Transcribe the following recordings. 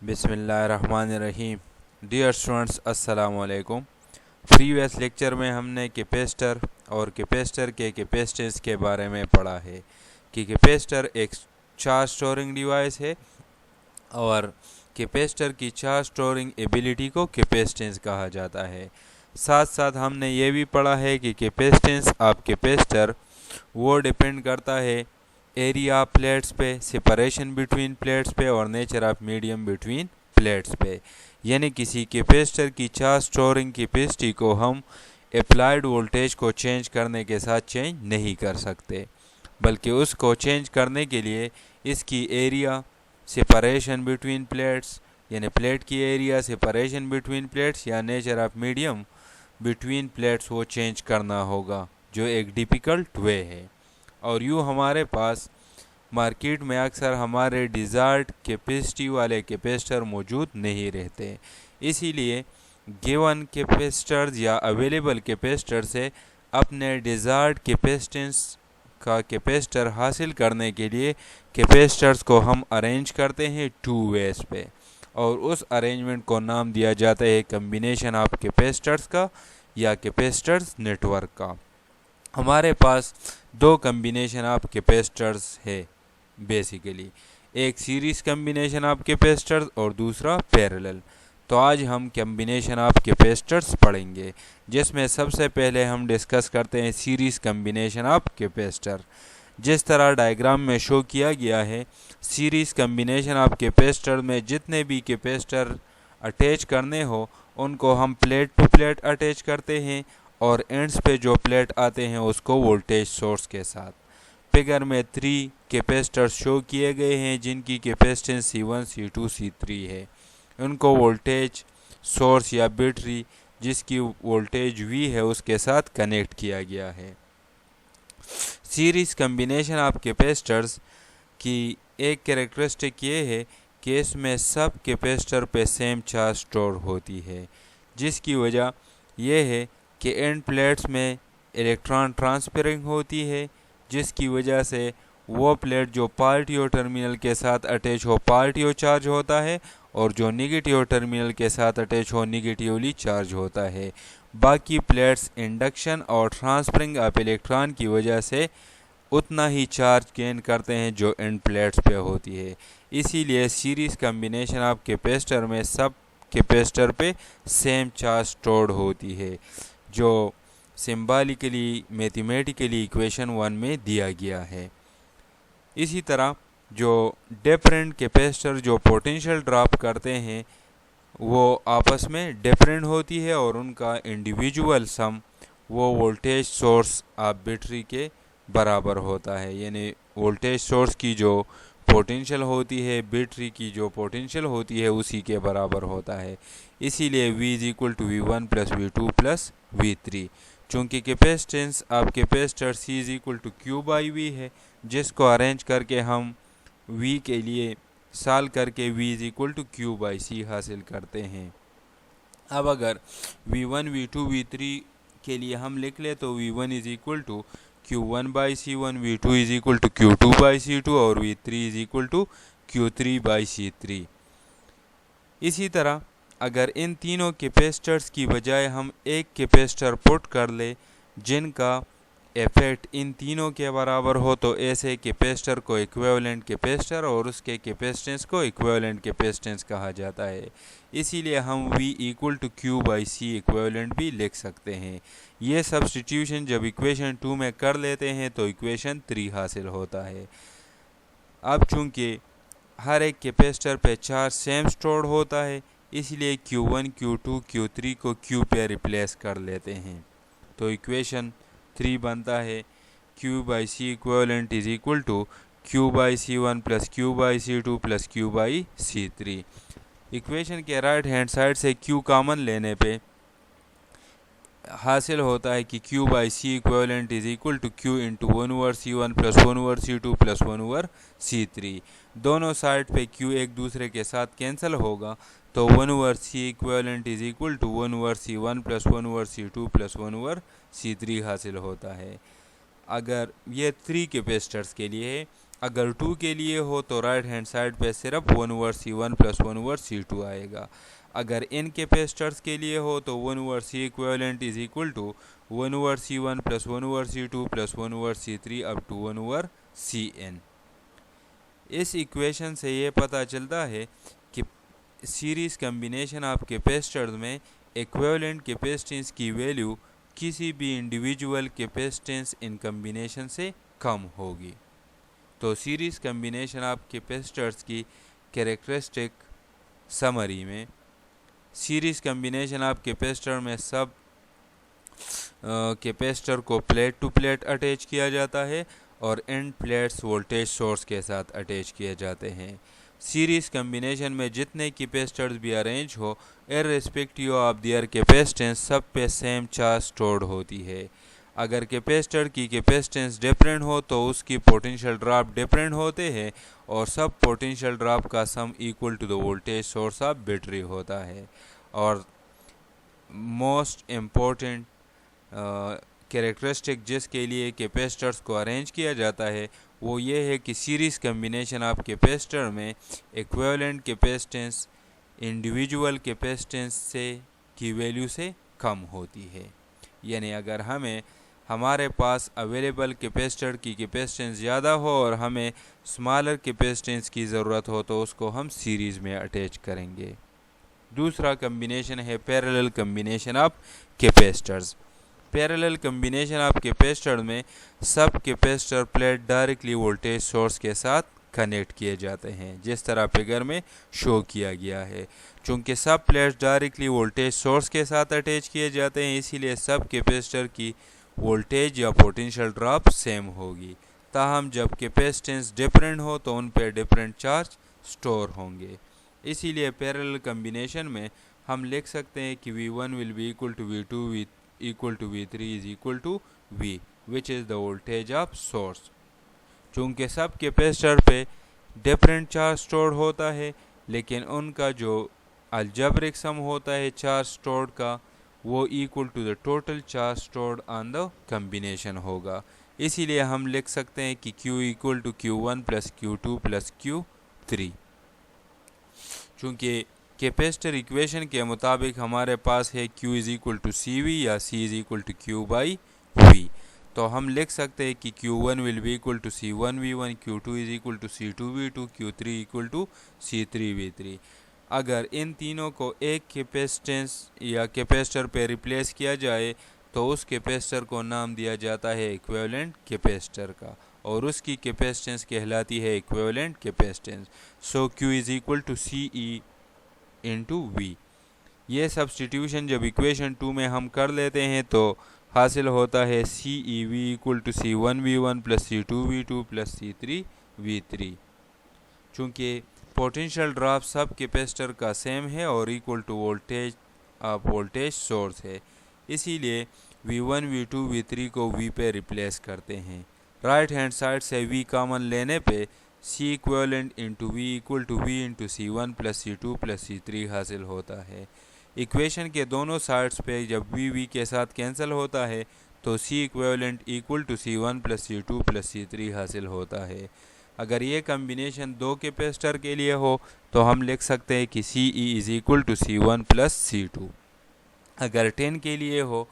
बिस्मिल्लाहिर्रहमानिर्रहीम। Dear students, अस्सलाम वालेकुम। प्रीवियस लेक्चर में हमने कैपेसिटर और कैपेसिटर के कैपेसिटेंस के बारे में पढ़ा है कि कैपेसिटर एक चार्ज स्टोरिंग डिवाइस है और कैपेसिटर की चार्ज स्टोरिंग एबिलिटी को कैपेसिटेंस कहा जाता है। साथ साथ हमने ये भी पढ़ा है कि कैपेसिटेंस ऑफ कैपेसिटर वो डिपेंड करता है एरिया प्लेट्स पे, सेपरेशन बिटवीन प्लेट्स पे और nature of medium between plates पे। यानी किसी कैपेसिटर की चार्ज स्टोरिंग कैपेसिटी को हम अप्लाइड वोल्टेज को चेंज करने के साथ चेंज नहीं कर सकते, बल्कि उसको चेंज करने के लिए इसकी एरिया, सेपरेशन बिटवीन प्लेट्स यानी प्लेट की एरिया, सेपरेशन बिटवीन प्लेट्स या nature of medium between plates वो चेंज करना होगा, जो एक डिफ़िकल्ट वे है। और यूँ हमारे पास मार्केट में अक्सर हमारे डिज़ायर्ड कैपेसिटी वाले कैपेसिटर मौजूद नहीं रहते। इसीलिए गिवन कैपेसिटर्स या अवेलेबल कैपेसिटर से अपने डिज़ायर्ड कैपेसिटेंस का कैपेसिटर हासिल करने के लिए कैपेसिटर्स को हम अरेंज करते हैं टू वेज पे, और उस अरेंजमेंट को नाम दिया जाता है कम्बिनेशन ऑफ कैपेसिटर्स का या कैपेसिटर्स नेटवर्क का। हमारे पास दो कम्बिनेशन ऑफ कैपेसिटर्स है बेसिकली, एक सीरीज कम्बिनेशन ऑफ कैपेसिटर्स और दूसरा पैरेलल। तो आज हम कम्बिनेशन ऑफ कैपेसिटर्स पढ़ेंगे, जिसमें सबसे पहले हम डिस्कस करते हैं सीरीज कम्बिनेशन ऑफ कैपेसिटर। जिस तरह डायग्राम में शो किया गया है, सीरीज कम्बिनेशन ऑफ कैपेसिटर में जितने भी कैपेसिटर अटैच करने हो उनको हम प्लेट टू प्लेट अटैच करते हैं और एंड्स पे जो प्लेट आते हैं उसको वोल्टेज सोर्स के साथ। फिगर में 3 कैपेसिटर शो किए गए हैं जिनकी कैपेसिटेंस C1, C2, C3 है। उनको वोल्टेज सोर्स या बैटरी जिसकी वोल्टेज V है उसके साथ कनेक्ट किया गया है। सीरीज कम्बिनेशन ऑफ कैपेसिटर्स की एक कैरेक्टरिस्टिक ये है कि इसमें सब कैपेसिटर पे सेम चार्ज स्टोर होती है, जिसकी वजह यह है कि एंड प्लेट्स में इलेक्ट्रॉन ट्रांसफरिंग होती है, जिसकी वजह से वो प्लेट जो पॉजिटिव टर्मिनल के साथ अटैच हो पॉजिटिव चार्ज होता है और जो नेगेटिव टर्मिनल के साथ अटैच हो नेगेटिवली चार्ज होता है। बाकी प्लेट्स इंडक्शन और ट्रांसफरिंग ऑफ इलेक्ट्रॉन की वजह से उतना ही चार्ज गेन करते हैं जो एंड प्लेट्स पे होती है। इसीलिए सीरीज कम्बिनेशन ऑफ कैपेसिटर में सब कैपेसिटर पे सेम चार्ज स्टोर्ड होती है, जो सिंबॉलिकली मैथमेटिकली इक्वेशन 1 में दिया गया है। इसी तरह जो डिफरेंट कैपेसिटर जो पोटेंशियल ड्रॉप करते हैं वो आपस में डिफरेंट होती है और उनका इंडिविजुअल सम वो वोल्टेज सोर्स ऑफ बैटरी के बराबर होता है। यानी वोल्टेज सोर्स की जो पोटेंशियल होती है बैटरी की जो पोटेंशियल होती है उसी के बराबर होता है। इसीलिए V is equal to V1 plus V2 plus V3। चूँकि capacitance of capacitor C is equal to Q by V है, जिसको अरेंज करके हम V के लिए सॉल्व करके V is equal to Q by C हासिल करते हैं। अब अगर V1, V2, V3 के लिए हम लिख ले तो V1 is equal to Q1 by C1, V2 is equal to Q2 by C2 और V3 is equal to Q3 by C3। इसी तरह अगर इन तीनों कैपेसिटर्स की बजाय हम एक कैपेसिटर पुट कर ले जिनका इफेक्ट इन तीनों के बराबर हो तो ऐसे कैपेसिटर को इक्विवेलेंट कैपेसिटर और उसके कैपेसिटेंस को इक्विवेलेंट कैपेसिटेंस कहा जाता है। इसीलिए हम V equal to Q by C equivalent भी लिख सकते हैं। ये सब्स्टिट्यूशन जब इक्वेशन 2 में कर लेते हैं तो इक्वेशन 3 हासिल होता है। अब चूँकि हर एक कैपेसिटर पे चार्ज सेम स्टोर्ड होता है, इसलिए Q1, Q2, Q3 को Q पे रिप्लेस कर लेते हैं, तो इक्वेशन 3 बनता है Q by C equivalent is equal to Q by C1 plus Q by C2 plus Q by C3। Equation के राइट हैंड साइड से Q कॉमन लेने पे हासिल होता है कि Q by C equivalent is equal to Q into 1 over C1 plus 1 over C2 plus 1 over C3। दोनों side पे Q एक दूसरे के साथ कैंसिल होगा, तो 1 over C equivalent is equal to 1 over C1 plus 1 over C2 plus 1 over C3 हासिल होता है। अगर ये 3 कैपेसिटर्स के लिए है, अगर 2 के लिए हो तो राइट हैंड साइड पे सिर्फ 1/C1 प्लस 1/C2 आएगा। अगर इन कैपेसिटर्स के लिए हो तो 1/C equivalent is equal to 1/C1 plus 1/C2 plus 1/C3 up to 1/Cn। इस इक्वेशन से ये पता चलता है कि सीरीज कम्बिनेशन ऑफ कैपेसिटर्स में इक्विवेलेंट कैपेसिटेंस की वैल्यू किसी भी इंडिविजुअल कैपेसिटेंस इन कम्बिनेशन से कम होगी। तो सीरीज कम्बिनेशन ऑफ कैपेसिटर्स की कैरेक्टरिस्टिक समरी में, सीरीज कम्बिनेशन ऑफ कैपेसिटर में सब कैपेसिटर को प्लेट टू प्लेट अटैच किया जाता है और एंड प्लेट्स वोल्टेज सोर्स के साथ अटैच किए जाते हैं। सीरीज कम्बिनेशन में जितने कैपेसिटर्स भी अरेंज हो, इररिस्पेक्टिव ऑफ देयर कैपेसिटेंस, सब पे सेम चार्ज स्टोर्ड होती है। अगर कैपेसिटर की कैपेसिटेंस डिफरेंट हो तो उसकी पोटेंशियल ड्रॉप डिफरेंट होते हैं और सब पोटेंशियल ड्रॉप का sum equal to the voltage source of battery होता है। और मोस्ट इम्पोर्टेंट कैरेक्टरिस्टिक जिसके लिए कैपेसिटर्स को अरेंज किया जाता है वो ये है कि सीरीज़ कम्बिनेशन ऑफ कैपेसिटर में इक्विवेलेंट कैपेसिटेंस इंडिविजुअल कैपेसिटेंस से की वैल्यू से कम होती है। यानी अगर हमारे पास अवेलेबल कैपेसिटर की कैपेसिटेंस ज़्यादा हो और हमें स्मॉलर कैपेसिटेंस की ज़रूरत हो तो उसको हम सीरीज़ में अटैच करेंगे। दूसरा कम्बिनेशन है parallel combination of capacitors. Parallel combination of capacitor में सब capacitor plate directly voltage source के साथ कनेक्ट किए जाते हैं, जिस तरह फिगर में शो किया गया है। चूँकि सब प्लेट्स डायरेक्टली वोल्टेज सोर्स के साथ अटैच किए जाते हैं, इसीलिए सब कैपेसिटर की वोल्टेज या पोटेंशियल ड्रॉप सेम होगी। ताहम जब कैपेसिटेंस डिफरेंट हो तो उन पर डिफरेंट चार्ज स्टोर होंगे। इसीलिए पैरेलल कम्बिनेशन में हम लिख सकते हैं कि V1 will be equal to V2 equal to V3 is equal to V, which is the voltage of source. चूँकि सब कैपेसिटर पे डिफरेंट चार्ज स्टोर होता है, लेकिन उनका जो अलजेब्रिक सम होता है चार्ज स्टोर्ड का, वो equal to the total charge stored on the combination होगा। इसीलिए हम लिख सकते हैं कि Q equal to Q1 plus Q2 plus Q3। चूँकि कैपेसिटर इक्वेशन के मुताबिक हमारे पास है Q is equal to CV या C is equal to Q by V, तो हम लिख सकते हैं कि Q1 will be equal to C1V1, Q2 is equal to C2V2, Q3 equal to C3V3। अगर इन तीनों को एक कैपेसिटेंस या कैपेसिटर पे रिप्लेस किया जाए तो उस कैपेसिटर को नाम दिया जाता है इक्विवेलेंट कैपेसिटर का, और उसकी कैपेसिटेंस कहलाती है equivalent capacitance. So Q is equal to CE into V। ये सब्सटीट्यूशन जब इक्वेशन 2 में हम कर लेते हैं तो हासिल होता है CEV equal to C1V1 plus C2V2 plus C3V3। चूँकि पोटेंशियल ड्रॉप सब कैपेसिटर का सेम है और इक्वल टू वोल्टेज सोर्स है, इसीलिए V1 V2 V3 को V पे रिप्लेस करते हैं। राइट हैंड साइड से V कॉमन लेने पे C equivalent into V equal to V into C1 plus C2 plus C3 हासिल होता है। इक्वेशन के दोनों साइड्स पे जब V के साथ कैंसिल होता है तो C equivalent equal to C1 plus C2 plus C3 हासिल होता है। अगर ये कम्बिनेशन दो कैपेसिटर के लिए हो तो हम लिख सकते हैं कि CE is equal to C1 plus C2। अगर 10 के लिए हो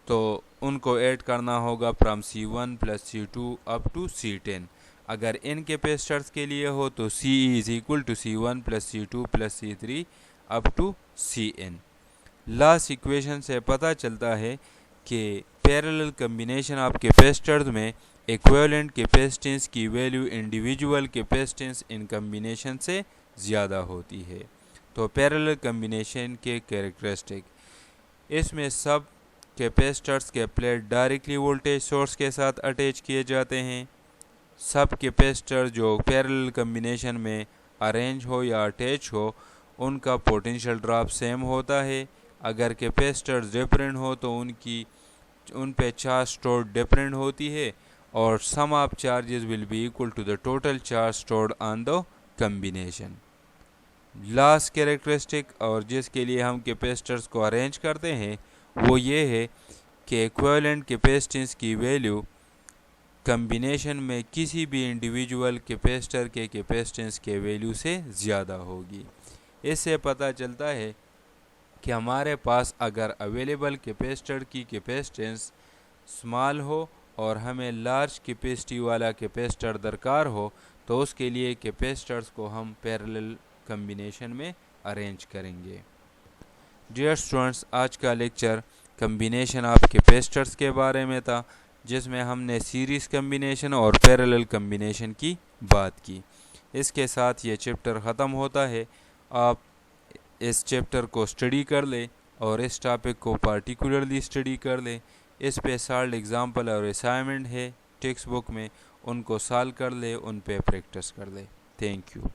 तो उनको ऐड करना होगा from C1 plus C2 up to C10। अगर इन कैपेसिटर्स के लिए हो तो CE is equal to C1 plus C2 plus C3 up to Cn। Last equation से पता चलता है कि पैरेलल कम्बिनेशन ऑफ कैपेसिटर्स में इक्विवेलेंट कैपेसिटेंस की value individual capacitance in combination से ज़्यादा होती है। तो पैरेलल कम्बिनेशन के कैरेक्टरिस्टिक, इसमें सब कैपेसिटर्स के प्लेट डायरेक्टली वोल्टेज सोर्स के साथ अटैच किए जाते हैं। सब कैपेसिटर जो पैरेलल कम्बिनेशन में अरेंज हो या अटैच हो उनका पोटेंशियल ड्रॉप सेम होता है। अगर कैपेसिटर्स डिफरेंट हो तो उन पे चार्ज स्टोर्ड डिफरेंट होती है और sum of charges will be equal to the total charge stored on the combination. Last characteristic और जिसके लिए हम कैपेसिटर्स को अरेंज करते हैं वो ये है कि इक्विवेलेंट कैपेसिटेंस की वैल्यू कम्बिनेशन में किसी भी इंडिविजुअल कैपेसिटर के कैपेसिटेंस के वैल्यू से ज़्यादा होगी। इससे पता चलता है कि हमारे पास अगर अवेलेबल कैपेसिटर की कैपेसिटेंस स्मॉल हो और हमें लार्ज कैपेसिटी वाला कैपेसिटर दरकार हो तो उसके लिए कैपेसिटर्स को हम पैरेलल कम्बिनेशन में अरेंज करेंगे। डियर स्टूडेंट्स, आज का लेक्चर कम्बिनेशन ऑफ कैपेसिटर्स के बारे में था, जिसमें हमने सीरीज़ कम्बिनेशन और पैरेलल कम्बिनेशन की बात की। इसके साथ ये चैप्टर ख़त्म होता है। आप इस चैप्टर को स्टडी कर लें और इस टॉपिक को पार्टिकुलरली स्टडी कर लें। इस पे सॉल्व एग्जाम्पल और असाइनमेंट है टेक्स्ट बुक में, उनको सॉल्व कर ले, उन पे प्रैक्टिस कर ले। Thank you.